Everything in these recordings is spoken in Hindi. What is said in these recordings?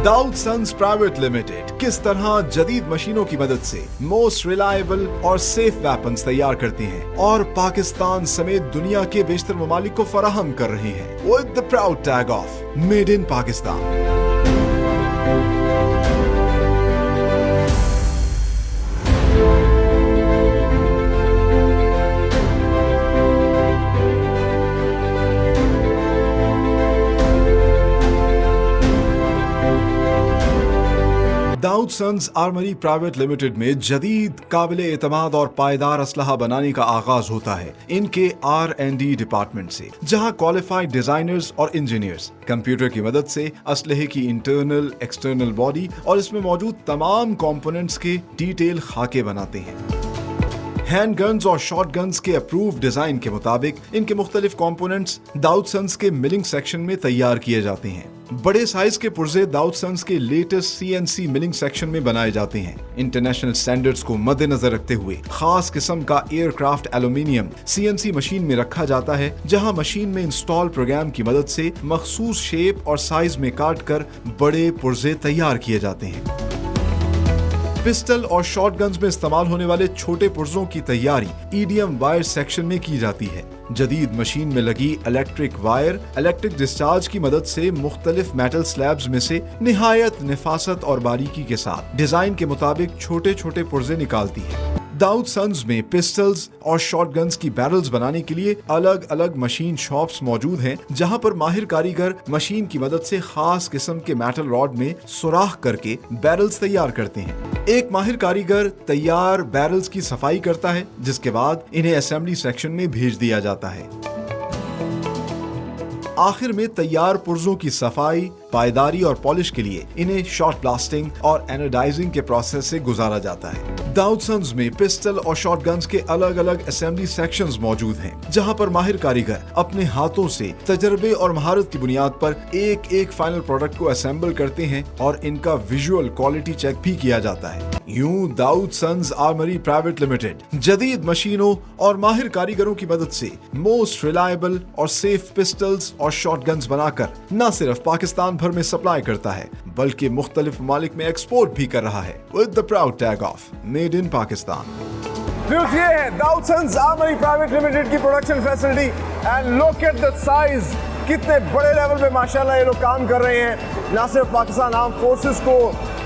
दाऊद सन्स प्राइवेट लिमिटेड किस तरह जदीद मशीनों की मदद से मोस्ट रिलायबल और सेफ वेपन्स तैयार करती हैं और पाकिस्तान समेत दुनिया के बेशतर ममालिक को फराहम कर रही हैं with the proud tag of made in Pakistan. Daud sons armoury private limited में जदीद काबिल एतमाद और पायदार असलहा बनाने का आगाज होता है इनके R&D डिपार्टमेंट से, जहां क्वालिफाइड डिजाइनर्स और इंजीनियर्स कंप्यूटर की मदद से असलहे की इंटरनल एक्सटर्नल बॉडी और इसमें मौजूद तमाम कंपोनेंट्स के डिटेल खाके बनाते हैं। हैंड गन्स और शॉर्ट गन्स के अप्रूव डिजाइन के मुताबिक इनके मुख्तलिफ कंपोनेंट्स दाऊद सन्स के मिलिंग सेक्शन में तैयार किए जाते हैं। बड़े साइज के पुर्जे दाऊद सन्स के लेटेस्ट CNC मिलिंग सेक्शन में बनाए जाते हैं। इंटरनेशनल स्टैंडर्ड्स को मद्देनजर रखते हुए खास किस्म का एयरक्राफ्ट एल्यूमिनियम CNC मशीन में रखा जाता है, जहां मशीन में इंस्टॉल प्रोग्राम की मदद से मखसूस शेप और साइज में काट कर बड़े पुर्जे तैयार किए जाते हैं। पिस्टल और शॉर्ट गन्स में इस्तेमाल होने वाले छोटे पुर्जों की तैयारी EDM वायर सेक्शन में की जाती है। जदीद मशीन में लगी इलेक्ट्रिक वायर इलेक्ट्रिक डिस्चार्ज की मदद से मुख्तलिफ मेटल स्लैब्स में से निहायत निफासत और बारीकी के साथ डिजाइन के मुताबिक छोटे छोटे पुर्जे निकालती है। दाऊद सन्स में पिस्टल्स और शॉर्ट गन्स की बैरल्स बनाने के लिए अलग अलग मशीन शॉप्स मौजूद हैं, जहां पर माहिर कारीगर मशीन की मदद से खास किस्म के मेटल रॉड में सुराख करके बैरल्स तैयार करते हैं। एक माहिर कारीगर तैयार बैरल्स की सफाई करता है, जिसके बाद इन्हें असेंबली सेक्शन में भेज दिया जाता है। आखिर में तैयार पुर्जों की सफाई, पायदारी और पॉलिश के लिए इन्हें शॉर्ट ब्लास्टिंग और एनोडाइजिंग के प्रोसेस से गुजारा जाता है। दाऊद सन्स में पिस्टल और शॉर्ट गन्स के अलग अलग असेंबली सेक्शंस मौजूद हैं, जहां पर माहिर कारीगर अपने हाथों से तजर्बे और महारत की बुनियाद पर एक एक फाइनल प्रोडक्ट को असेंबल करते हैं और इनका विजुअल क्वालिटी चेक भी किया जाता है। यूं Daud sons armoury private limited जदीद मशीनों और माहिर कारीगरों की मदद से मोस्ट रिलायबल और सेफ पिस्टल्स और शॉर्ट गन्स बनाकर न सिर्फ पाकिस्तान भर में सप्लाई करता है, बल्कि मुख्तलिफ ममालिक में एक्सपोर्ट भी कर रहा है with the proud tag of made in Pakistan. ये है Dawood sons armoury private limited की production facility and look at the size, कितने बड़े लेवल पे माशाल्लाह ये लोग काम कर रहे हैं। ना सिर्फ पाकिस्तान आर्म फोर्सेस को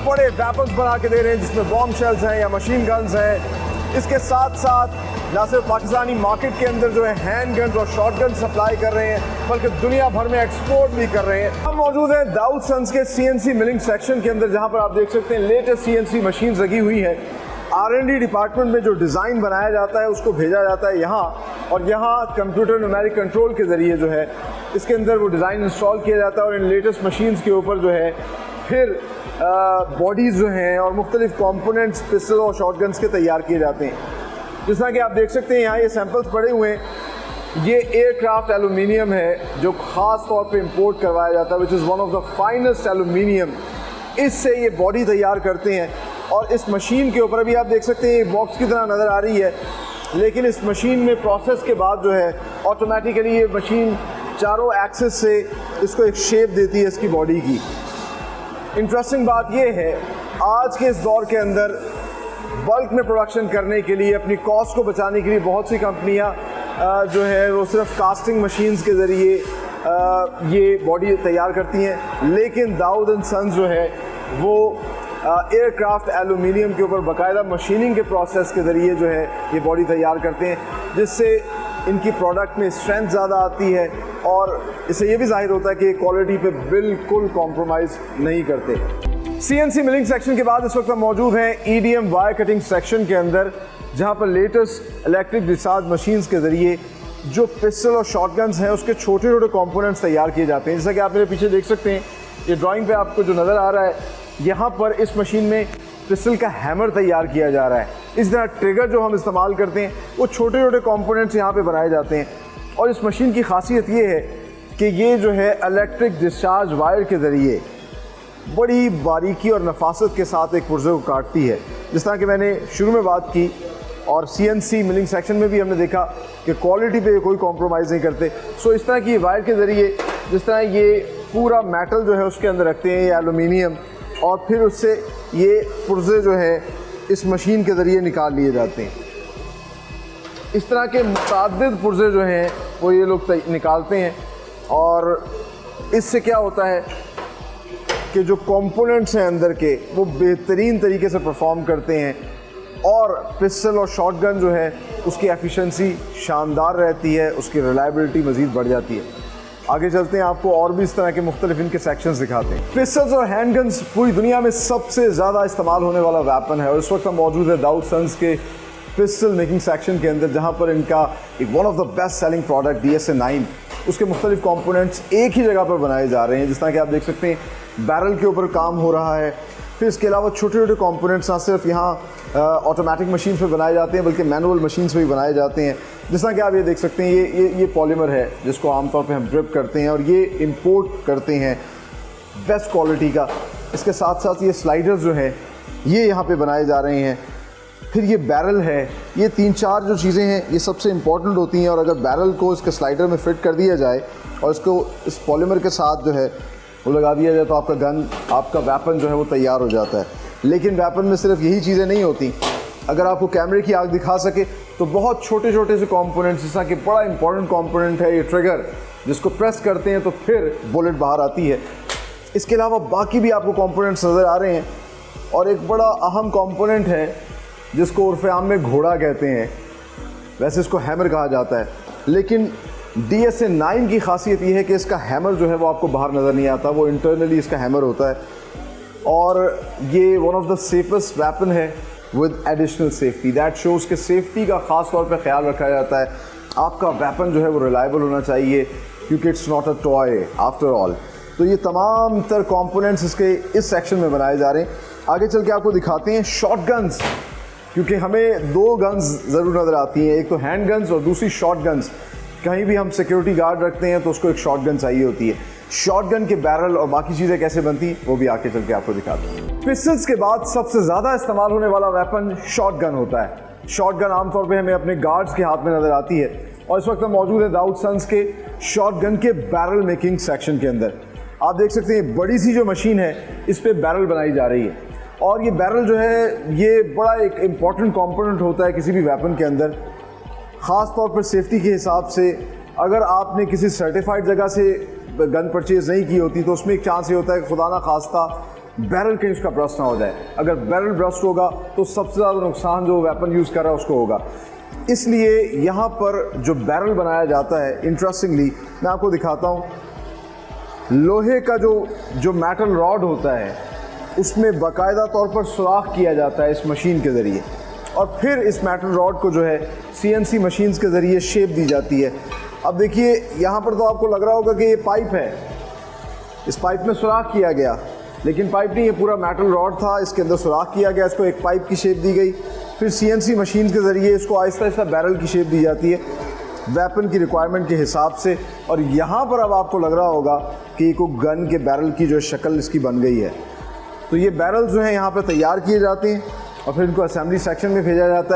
बड़े वेपन्स बना के दे रहे हैं जिसमें बॉम्ब शेल्स हैं या मशीन गन्स हैं, इसके साथ साथ ना सिर्फ पाकिस्तानी मार्केट के अंदर जो है हैंड गन्स और शॉर्ट गन्स सप्लाई कर रहे हैं, बल्कि दुनिया भर में एक्सपोर्ट भी कर रहे हैं। हम मौजूद हैं दाऊद सन्स के CNC मिलिंग सेक्शन के अंदर, जहां पर आप देख सकते हैं लेटेस्ट CNC मशीन लगी हुई है। R&D डिपार्टमेंट में जो डिज़ाइन बनाया जाता है उसको भेजा जाता है यहाँ, और यहाँ कंप्यूटर न्यूमेरिक कंट्रोल के ज़रिए जो है इसके अंदर वो डिज़ाइन इंस्टॉल किया जाता है और इन लेटेस्ट मशीन्स के ऊपर जो है फिर बॉडीज़ जो हैं और मुख्तलिफ कंपोनेंट्स पिस्टल और शॉर्ट गन्स के तैयार किए जाते हैं। जिस तरह कि आप देख सकते हैं यहाँ ये सैंपल्स पड़े हुए हैं। ये एयरक्राफ्ट एल्यूमिनियम है जो ख़ास तौर पे इंपोर्ट करवाया जाता है, which is one of the finest aluminium. इससे ये बॉडी तैयार करते हैं और इस मशीन के ऊपर अभी आप देख सकते हैं ये बॉक्स की तरह नज़र आ रही है, लेकिन इस मशीन में प्रोसेस के बाद जो है ऑटोमेटिकली ये मशीन चारों एक्सिस से इसको एक शेप देती है इसकी बॉडी की। इंटरेस्टिंग बात ये है, आज के इस दौर के अंदर बल्क में प्रोडक्शन करने के लिए, अपनी कॉस्ट को बचाने के लिए बहुत सी कंपनियां जो है वो सिर्फ कास्टिंग मशीन्स के ज़रिए ये बॉडी तैयार करती हैं, लेकिन दाऊद एंड सन्स जो है वो एयरक्राफ्ट एल्यूमिनियम के ऊपर बाकायदा मशीनिंग के प्रोसेस के ज़रिए जो है ये बॉडी तैयार करते हैं, जिससे इनकी प्रोडक्ट में स्ट्रेंथ ज़्यादा आती है और इससे ये भी जाहिर होता है कि क्वालिटी पे बिल्कुल कॉम्प्रोमाइज़ नहीं करते। CNC मिलिंग सेक्शन के बाद इस वक्त हम मौजूद हैं EDM वायर कटिंग सेक्शन के अंदर, जहां पर लेटेस्ट इलेक्ट्रिक डिस्चार्ज मशीन्स के ज़रिए जो पिस्टल और शॉर्ट गन्स हैं उसके छोटे छोटे कंपोनेंट्स तैयार किए जाते हैं। जैसा कि आप मेरे पीछे देख सकते हैं, ये ड्राइंग पे आपको जो नज़र आ रहा है, यहाँ पर इस मशीन में पिस्टल का हैमर तैयार किया जा रहा है। इस तरह ट्रिगर जो हम इस्तेमाल करते हैं वो छोटे छोटे कंपोनेंट्स यहाँ पे बनाए जाते हैं। और इस मशीन की खासियत ये है कि ये जो है इलेक्ट्रिक डिस्चार्ज वायर के ज़रिए बड़ी बारीकी और नफासत के साथ एक पुर्जे को काटती है। जिस तरह कि मैंने शुरू में बात की और CNC मिलिंग सेक्शन में भी हमने देखा कि क्वालिटी पे कोई कॉम्प्रोमाइज़ नहीं करते। सो इस तरह की वायर के ज़रिए जिस तरह ये पूरा मेटल जो है उसके अंदर रखते हैं, ये एलुमिनियम, और फिर उससे ये पुर्जे जो हैं इस मशीन के ज़रिए निकाल लिए जाते हैं। इस तरह के मुतअद्दिद पुर्जे जो हैं वो ये लोग निकालते हैं और इससे क्या होता है कि जो कंपोनेंट्स हैं अंदर के वो बेहतरीन तरीके से परफॉर्म करते हैं और पिस्टल और शॉटगन जो है उसकी एफिशिएंसी शानदार रहती है, उसकी रिलायबिलिटी मज़ीद बढ़ जाती है। आगे चलते हैं, आपको और भी इस तरह के मुख्तलिफ इनके सेक्शंस दिखाते हैं। पिस्टल्स और हैंडगन्स पूरी दुनिया में सबसे ज़्यादा इस्तेमाल होने वाला वेपन है और इस वक्त हम मौजूद है दाऊद सन्स के पिस्टल मेकिंग सेक्शन के अंदर, जहाँ पर इनका एक one of the best selling product DSA 9 उसके मुख्तलिफ कंपोनेंट्स एक ही जगह पर बनाए जा रहे हैं। जिस तरह कि आप देख सकते हैं बैरल के ऊपर काम हो रहा है, फिर इसके अलावा छोटे छोटे कंपोनेंट्स ना सिर्फ यहाँ ऑटोमेटिक मशीन पे बनाए जाते हैं बल्कि मैनुअल मशीन्स पे भी बनाए जाते हैं। जिस तरह कि आप ये देख सकते हैं ये पॉलीमर है जिसको आमतौर पे हम ड्रिप करते हैं और ये इंपोर्ट करते हैं बेस्ट क्वालिटी का। इसके साथ साथ ये स्लाइडर्स जो है ये यहाँ पे बनाए जा रहे हैं। फिर ये बैरल है, ये 3-4 जो चीज़ें हैं ये सबसे इम्पॉर्टेंट होती हैं और अगर बैरल को इसके स्लाइडर में फ़िट कर दिया जाए और इसको इस पॉलीमर के साथ जो है वो लगा दिया जाए तो आपका गन, आपका वेपन जो है वो तैयार हो जाता है। लेकिन वेपन में सिर्फ यही चीज़ें नहीं होती, अगर आपको कैमरे की आग दिखा सके तो बहुत छोटे छोटे से कंपोनेंट्स, जैसा कि बड़ा इंपॉर्टेंट कंपोनेंट है ये ट्रिगर, जिसको प्रेस करते हैं तो फिर बुलेट बाहर आती है। इसके अलावा बाकी भी आपको कंपोनेंट्स नज़र आ रहे हैं और एक बड़ा अहम कंपोनेंट है जिसको उर्फ़ आम में घोड़ा कहते हैं, वैसे इसको हैमर कहा जाता है। लेकिन DSA 9 की खासियत ये है कि इसका हैमर जो है वो आपको बाहर नज़र नहीं आता, वो इंटरनली इसका हैमर होता है और ये one of the safest weapon है with additional safety. That shows कि सेफ्टी का ख़ास तौर पे ख्याल रखा जाता है। आपका वेपन जो है वो रिलायबल होना चाहिए क्योंकि it's not a toy after all. तो ये तमाम तर कंपोनेंट्स इसके इस सेक्शन में बनाए जा रहे हैं। आगे चल के आपको दिखाते हैं शॉटगन्स, क्योंकि हमें 2 गन्स ज़रूर नज़र आती हैं, एक तो हैंड गन्स और दूसरी शॉट गन्स। कहीं भी हम सिक्योरिटी गार्ड रखते हैं तो उसको एक शॉट गन चाहिए होती है। शॉट गन के बैरल और बाकी चीज़ें कैसे बनती हैं वो भी आगे चल के आपको दिखाते हैं। पिस्टल्स के बाद सबसे ज़्यादा इस्तेमाल होने वाला वेपन शॉट गन होता है। शॉट गन आमतौर पर हमें अपने गार्ड्स के हाथ में नज़र आती है और इस वक्त हम मौजूद है दाऊद सन्स के शॉट गन के बैरल मेकिंग सेक्शन के अंदर। आप देख सकते हैं बड़ी सी जो मशीन है इस पर बैरल बनाई जा रही है और ये बैरल जो है ये बड़ा एक इम्पॉर्टेंट कंपोनेंट होता है किसी भी वेपन के अंदर, ख़ास तौर पर सेफ्टी के हिसाब से। अगर आपने किसी सर्टिफाइड जगह से गन परचेज़ नहीं की होती तो उसमें एक चांस ये होता है कि खुदा ना खास्ता बैरल कहीं उसका ब्रस्ट ना हो जाए। अगर बैरल ब्रस्ट होगा तो सबसे ज़्यादा नुकसान जो वेपन यूज़ कर रहा है उसको होगा। इसलिए यहाँ पर जो बैरल बनाया जाता है, इंटरेस्टिंगली मैं आपको दिखाता हूँ, लोहे का जो मेटल रॉड होता है उसमें बाकायदा तौर पर सुराख किया जाता है इस मशीन के ज़रिए और फिर इस मेटल रॉड को जो है CNC मशीन्स के ज़रिए शेप दी जाती है। अब देखिए यहाँ पर तो आपको लग रहा होगा कि ये पाइप है, इस पाइप में सुराख किया गया, लेकिन पाइप नहीं, ये पूरा मेटल रॉड था, इसके अंदर सुराख किया गया, इसको एक पाइप की शेप दी गई, फिर CNC मशीन्स के ज़रिए इसको आहिस्ता आहिस्ता बैरल की शेप दी जाती है वेपन की रिक्वायरमेंट के हिसाब से। और यहाँ पर अब आपको लग रहा होगा कि एक गन के बैरल की जो शक्ल इसकी बन गई है। तो ये बैरल जो हैं यहाँ पर तैयार किए जाते हैं और फिर इनको असेंबली सेक्शन में भेजा जाता है।